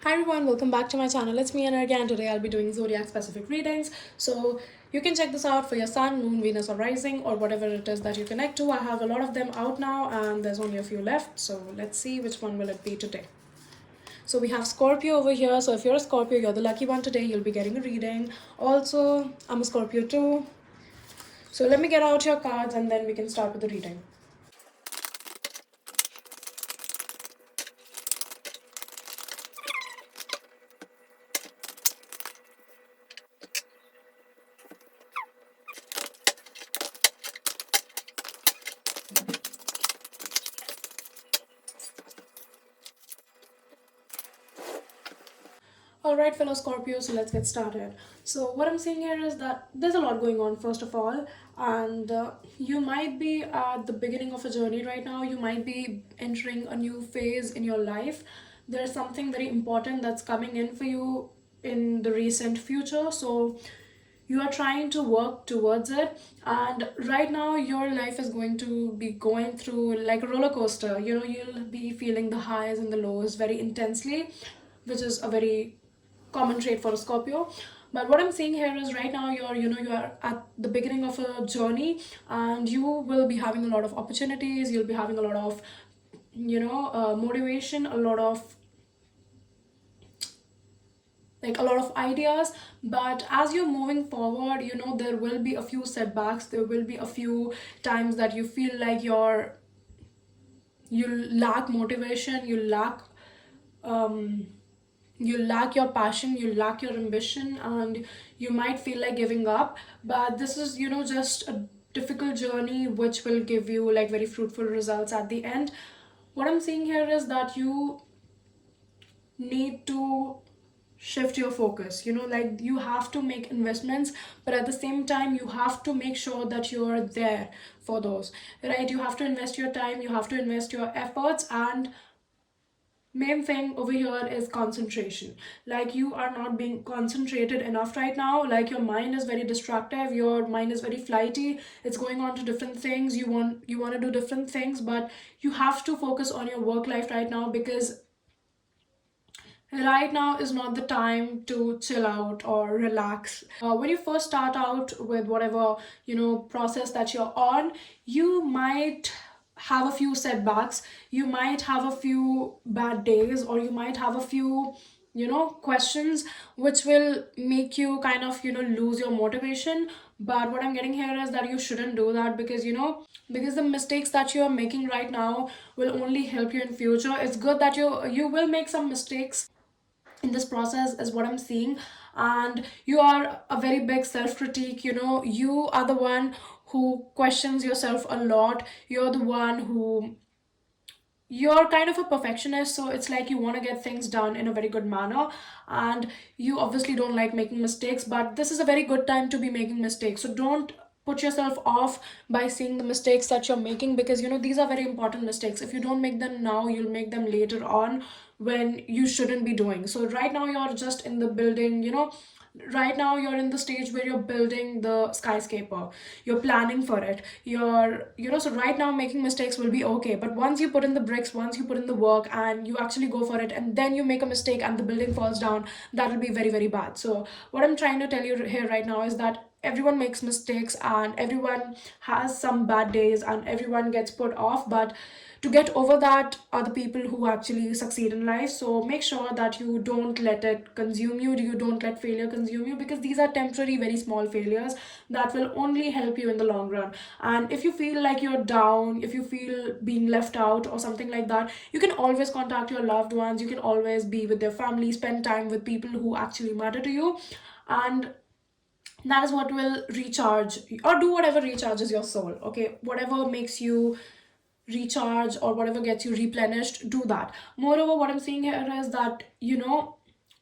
Hi everyone, welcome back to my channel. It's me Anargya and today I'll be doing zodiac specific readings. So you can check this out for your sun, moon, Venus or rising or whatever it is that you connect to. I have a lot of them out now and there's only a few left. So let's see which one will it be today. So we have Scorpio over here. So if you're a Scorpio, you're the lucky one today. You'll be getting a reading. Also, I'm a Scorpio too. So let me get out your cards and then we can start with the reading. Alright, fellow Scorpio, so let's get started. So, what I'm seeing here is that there's a lot going on, first of all, and you might be at the beginning of a journey right now. You might be entering a new phase in your life. There's something very important that's coming in for you in the recent future. So, you are trying to work towards it, and right now your life is going to be going through like a roller coaster. You'll be feeling the highs and the lows very intensely, which is a very common trait for a Scorpio. But what I'm saying here is right now you are at the beginning of a journey and you will be having a lot of opportunities. You'll be having a lot of motivation, a lot of like a lot of ideas. But as you're moving forward, there will be a few setbacks. There will be a few times that you feel like you lack motivation, um you lack your passion, you lack your ambition, and you might feel like giving up. But this is just a difficult journey which will give you like very fruitful results at the end. What I'm seeing here is that you need to shift your focus. Like you have to make investments, but at the same time you have to make sure that you're there for those, right? You have to invest your time, you have to invest your efforts, and main thing over here is concentration. Like you are not being concentrated enough right now. Like your mind is very distractive, your mind is very flighty, it's going on to different things. You want to do different things, but you have to focus on your work life right now, because right now is not the time to chill out or relax. When you first start out with whatever process that you're on, you might have a few setbacks, you might have a few bad days, or you might have a few questions which will make you kind of lose your motivation. But what I'm getting here is that you shouldn't do that, because the mistakes that you are making right now will only help you in future. It's good that you will make some mistakes in this process, is what I'm seeing. And you are a very big self critique. You are the one who questions yourself a lot. You're kind of a perfectionist, so it's like you want to get things done in a very good manner, and you obviously don't like making mistakes. But this is a very good time to be making mistakes, so don't put yourself off by seeing the mistakes that you're making, because these are very important mistakes. If you don't make them now, you'll make them later on when you shouldn't be doing. So right now you're just in the building, right now you're in the stage where you're building the skyscraper, you're planning for it, so right now making mistakes will be okay. But once you put in the bricks, once you put in the work and you actually go for it, and then you make a mistake and the building falls down, that will be very, very bad. So what I'm trying to tell you here right now is that everyone makes mistakes and everyone has some bad days and everyone gets put off. But to get over that are the people who actually succeed in life. So make sure that you don't let it consume you, you don't let failure consume you, because these are temporary, very small failures that will only help you in the long run. And if you feel like you're down, if you feel being left out or something like that, you can always contact your loved ones, you can always be with their family, spend time with people who actually matter to you. And that is what will recharge, or do whatever recharges your soul. Okay, whatever makes you recharge or whatever gets you replenished, do that. Moreover, what I'm seeing here is that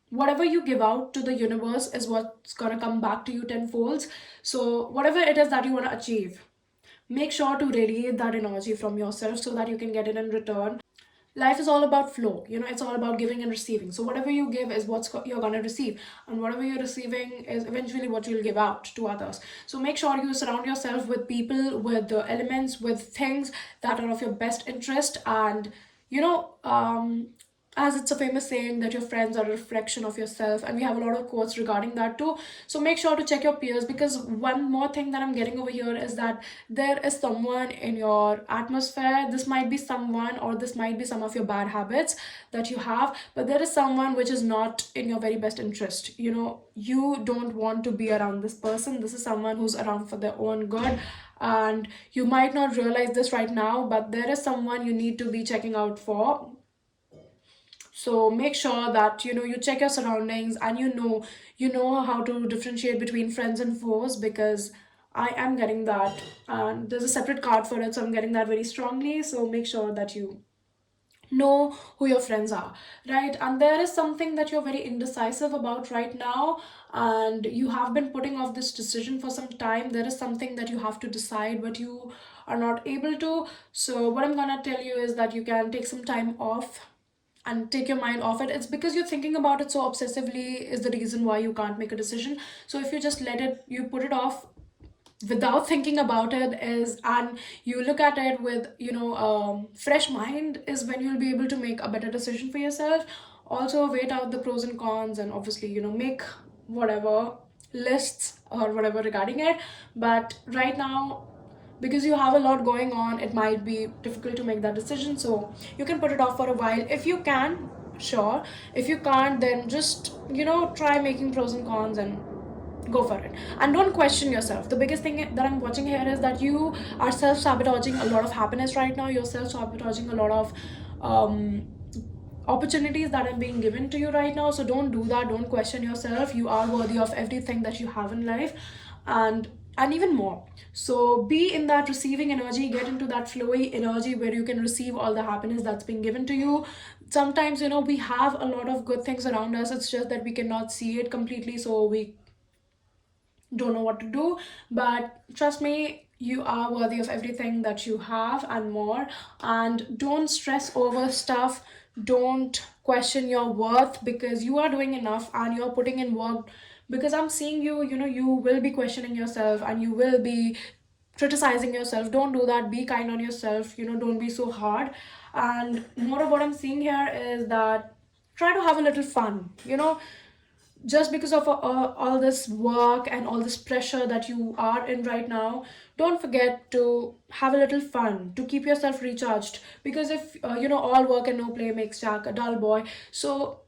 whatever you give out to the universe is what's gonna come back to you tenfolds. So whatever it is that you want to achieve, make sure to radiate that energy from yourself so that you can get it in return. Life is all about flow, it's all about giving and receiving. So whatever you give is you're going to receive, and whatever you're receiving is eventually what you'll give out to others. So make sure you surround yourself with people, with the elements, with things that are of your best interest. And as it's a famous saying that your friends are a reflection of yourself, and we have a lot of quotes regarding that too. So make sure to check your peers, because one more thing that I'm getting over here is that there is someone in your atmosphere. This might be someone, or this might be some of your bad habits that you have, but there is someone which is not in your very best interest. You know, you don't want to be around this person. This is someone who's around for their own good, and you might not realize this right now, but there is someone you need to be checking out for. So make sure that you check your surroundings, and you know how to differentiate between friends and foes, because I am getting that, and there's a separate card for it, so I'm getting that very strongly. So make sure that you know who your friends are, right? And there is something that you're very indecisive about right now, and you have been putting off this decision for some time. There is something that you have to decide, but you are not able to. So what I'm gonna tell you is that you can take some time off and take your mind off it. It's because you're thinking about it so obsessively is the reason why you can't make a decision. So if you just let it, you put it off without thinking about it, is and you look at it with fresh mind, is when you'll be able to make a better decision for yourself. Also wait out the pros and cons, and obviously make whatever lists or whatever regarding it. But right now, because you have a lot going on, it might be difficult to make that decision. So you can put it off for a while if you can, sure. If you can't, then just try making pros and cons and go for it. And don't question yourself. The biggest thing that I'm watching here is that you are self-sabotaging a lot of happiness right now. You're self-sabotaging a lot of opportunities that are being given to you right now. So don't do that. Don't question yourself. You are worthy of everything that you have in life, and even more. So be in that receiving energy, get into that flowy energy where you can receive all the happiness that's being given to you. Sometimes we have a lot of good things around us, it's just that we cannot see it completely, so we don't know what to do. But trust me, you are worthy of everything that you have and more. And don't stress over stuff. Don't question your worth, because you are doing enough and you're putting in work. Because I'm seeing you will be questioning yourself, and you will be criticizing yourself. Don't do that. Be kind on yourself. Don't be so hard. And more of what I'm seeing here is that try to have a little fun. Just because of all this work and all this pressure that you are in right now, don't forget to have a little fun, to keep yourself recharged. Because if all work and no play makes Jack a dull boy. So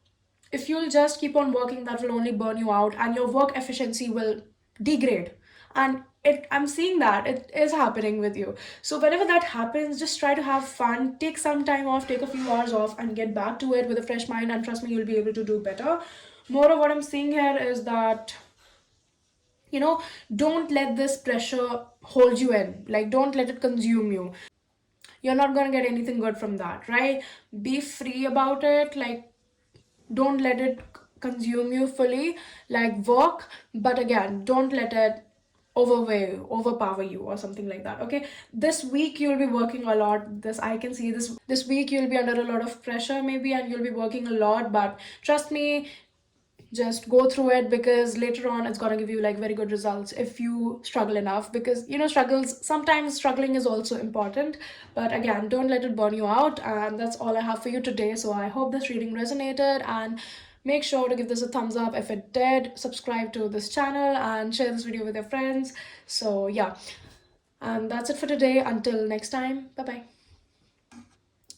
if you'll just keep on working, that will only burn you out, and your work efficiency will degrade. And I'm seeing that it is happening with you. So whenever that happens, just try to have fun, take some time off, take a few hours off, and get back to it with a fresh mind, and trust me, you'll be able to do better. More of what I'm seeing here is that don't let this pressure hold you in. Like, don't let it consume you. You're not going to get anything good from that, right? Be free about it. Like, don't let it consume you fully. Like, work, but again, don't let it overpower you or something like that. Okay, this week you'll be working a lot. This I can see. This week you'll be under a lot of pressure maybe, and you'll be working a lot. But trust me, just go through it, because later on it's going to give you like very good results if you struggle enough. Because sometimes struggling is also important, but again, don't let it burn you out. And that's all I have for you today. So I hope this reading resonated, and make sure to give this a thumbs up if it did. Subscribe to this channel and share this video with your friends. So yeah, and that's it for today. Until next time, bye bye.